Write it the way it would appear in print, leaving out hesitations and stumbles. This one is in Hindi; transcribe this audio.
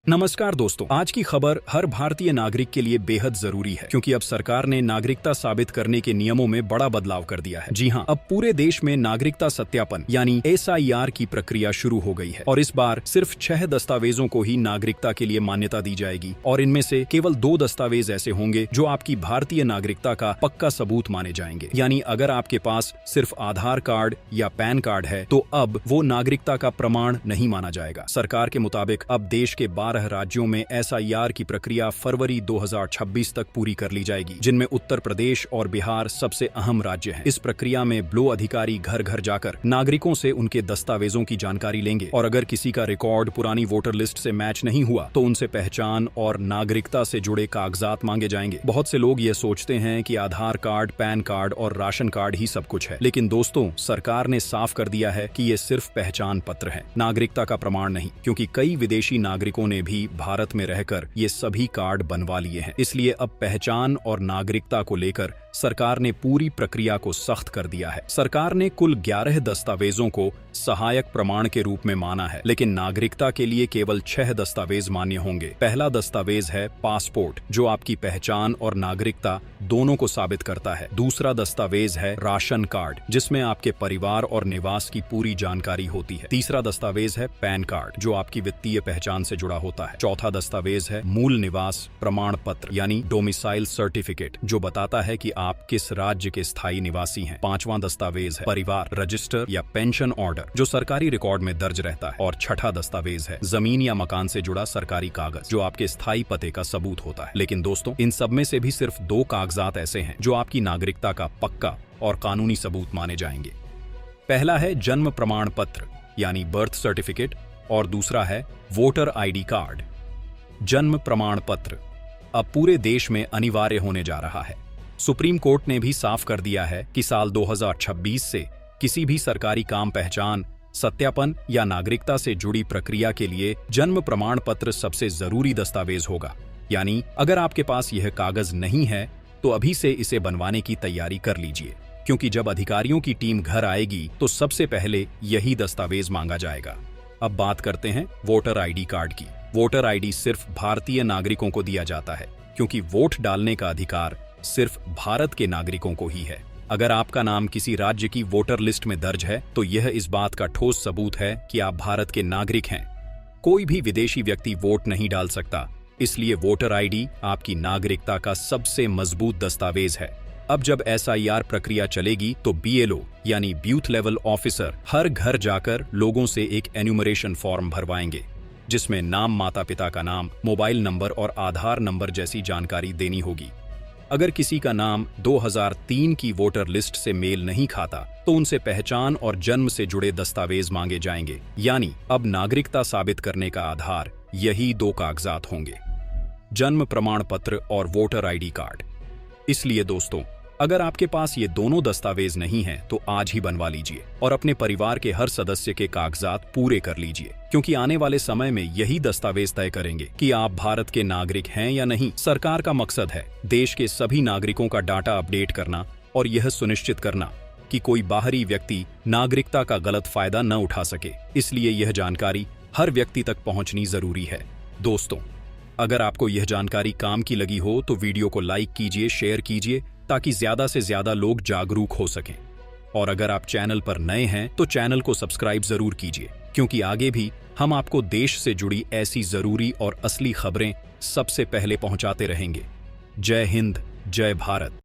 नमस्कार दोस्तों, आज की खबर हर भारतीय नागरिक के लिए बेहद जरूरी है क्योंकि अब सरकार ने नागरिकता साबित करने के नियमों में बड़ा बदलाव कर दिया है। जी हां, अब पूरे देश में नागरिकता सत्यापन यानी SIR की प्रक्रिया शुरू हो गई है और इस बार सिर्फ 6 दस्तावेजों को ही नागरिकता के लिए मान्यता दी जाएगी और इनमें से केवल 2 दस्तावेज ऐसे होंगे जो आपकी भारतीय नागरिकता का पक्का सबूत माने जाएंगे। यानी अगर आपके पास सिर्फ आधार कार्ड या पैन कार्ड है तो अब वो नागरिकता का प्रमाण नहीं माना जाएगा। सरकार के मुताबिक अब देश के 12 राज्यों में SIR की प्रक्रिया फरवरी 2026 तक पूरी कर ली जाएगी, जिनमें उत्तर प्रदेश और बिहार सबसे अहम राज्य हैं। इस प्रक्रिया में ब्लो अधिकारी घर घर जाकर नागरिकों से उनके दस्तावेजों की जानकारी लेंगे और अगर किसी का रिकॉर्ड पुरानी वोटर लिस्ट से मैच नहीं हुआ तो उनसे पहचान और नागरिकता से जुड़े कागजात मांगे जाएंगे। बहुत से लोग ये सोचते हैं कि आधार कार्ड, पैन कार्ड और राशन कार्ड ही सब कुछ है, लेकिन दोस्तों, सरकार ने साफ कर दिया है कि ये सिर्फ पहचान पत्र है, नागरिकता का प्रमाण नहीं, क्योंकि कई विदेशी नागरिकों ने भी भारत में रहकर ये सभी कार्ड बनवा लिए हैं। इसलिए अब पहचान और नागरिकता को लेकर सरकार ने पूरी प्रक्रिया को सख्त कर दिया है। सरकार ने कुल 11 दस्तावेजों को सहायक प्रमाण के रूप में माना है, लेकिन नागरिकता के लिए केवल 6 दस्तावेज मान्य होंगे। पहला दस्तावेज है पासपोर्ट, जो आपकी पहचान और नागरिकता दोनों को साबित करता है। दूसरा दस्तावेज है राशन कार्ड, जिसमें आपके परिवार और निवास की पूरी जानकारी होती है। तीसरा दस्तावेज है पैन कार्ड, जो आपकी वित्तीय पहचान से जुड़ा होता है। चौथा दस्तावेज है मूल निवास प्रमाण पत्र यानी डोमिसाइल सर्टिफिकेट, जो बताता है कि आप किस राज्य के स्थायी निवासी हैं। पांचवां दस्तावेज है परिवार रजिस्टर या पेंशन ऑर्डर, जो सरकारी रिकॉर्ड में दर्ज रहता है। और छठा दस्तावेज है जमीन या मकान से जुड़ा सरकारी कागज, जो आपके स्थायी पते का सबूत होता है। लेकिन दोस्तों, इन सब में से भी सिर्फ 2 कागजात ऐसे हैं जो आपकी नागरिकता का पक्का और कानूनी सबूत माने जाएंगे। पहला है जन्म प्रमाण पत्र यानी बर्थ सर्टिफिकेट और दूसरा है वोटर ID कार्ड। जन्म प्रमाण पत्र अब पूरे देश में अनिवार्य होने जा रहा है। सुप्रीम कोर्ट ने भी साफ कर दिया है कि साल 2026 से किसी भी सरकारी काम, पहचान सत्यापन या नागरिकता से जुड़ी प्रक्रिया के लिए जन्म प्रमाण पत्र सबसे जरूरी दस्तावेज होगा। यानी अगर आपके पास यह कागज नहीं है तो अभी से इसे बनवाने की तैयारी कर लीजिए, क्योंकि जब अधिकारियों की टीम घर आएगी तो सबसे पहले यही दस्तावेज मांगा जाएगा। अब बात करते हैं वोटर ID कार्ड की। वोटर ID सिर्फ भारतीय नागरिकों को दिया जाता है, क्योंकि वोट डालने का अधिकार सिर्फ भारत के नागरिकों को ही है। अगर आपका नाम किसी राज्य की वोटर लिस्ट में दर्ज है तो यह इस बात का ठोस सबूत है कि आप भारत के नागरिक हैं। कोई भी विदेशी व्यक्ति वोट नहीं डाल सकता, इसलिए वोटर ID आपकी नागरिकता का सबसे मजबूत दस्तावेज है। अब जब SIR प्रक्रिया चलेगी तो BLO यानी बूथ लेवल ऑफिसर हर घर जाकर लोगों से एक एन्यूमरेशन फॉर्म भरवाएंगे, जिसमें नाम, माता पिता का नाम, मोबाइल नंबर और आधार नंबर जैसी जानकारी देनी होगी। अगर किसी का नाम 2003 की वोटर लिस्ट से मेल नहीं खाता तो उनसे पहचान और जन्म से जुड़े दस्तावेज मांगे जाएंगे। यानी अब नागरिकता साबित करने का आधार यही 2 कागजात होंगे, जन्म प्रमाण पत्र और वोटर ID कार्ड। इसलिए दोस्तों, अगर आपके पास ये दोनों दस्तावेज नहीं हैं तो आज ही बनवा लीजिए और अपने परिवार के हर सदस्य के कागजात पूरे कर लीजिए, क्योंकि आने वाले समय में यही दस्तावेज तय करेंगे कि आप भारत के नागरिक हैं या नहीं। सरकार का मकसद है देश के सभी नागरिकों का डाटा अपडेट करना और यह सुनिश्चित करना कि कोई बाहरी व्यक्ति नागरिकता का गलत फायदा न उठा सके। इसलिए यह जानकारी हर व्यक्ति तक पहुंचनी जरूरी है। दोस्तों, अगर आपको यह जानकारी काम की लगी हो तो वीडियो को लाइक कीजिए, शेयर कीजिए, ताकि ज्यादा से ज्यादा लोग जागरूक हो सकें। और अगर आप चैनल पर नए हैं तो चैनल को सब्सक्राइब जरूर कीजिए, क्योंकि आगे भी हम आपको देश से जुड़ी ऐसी जरूरी और असली खबरें सबसे पहले पहुंचाते रहेंगे। जय हिंद, जय भारत।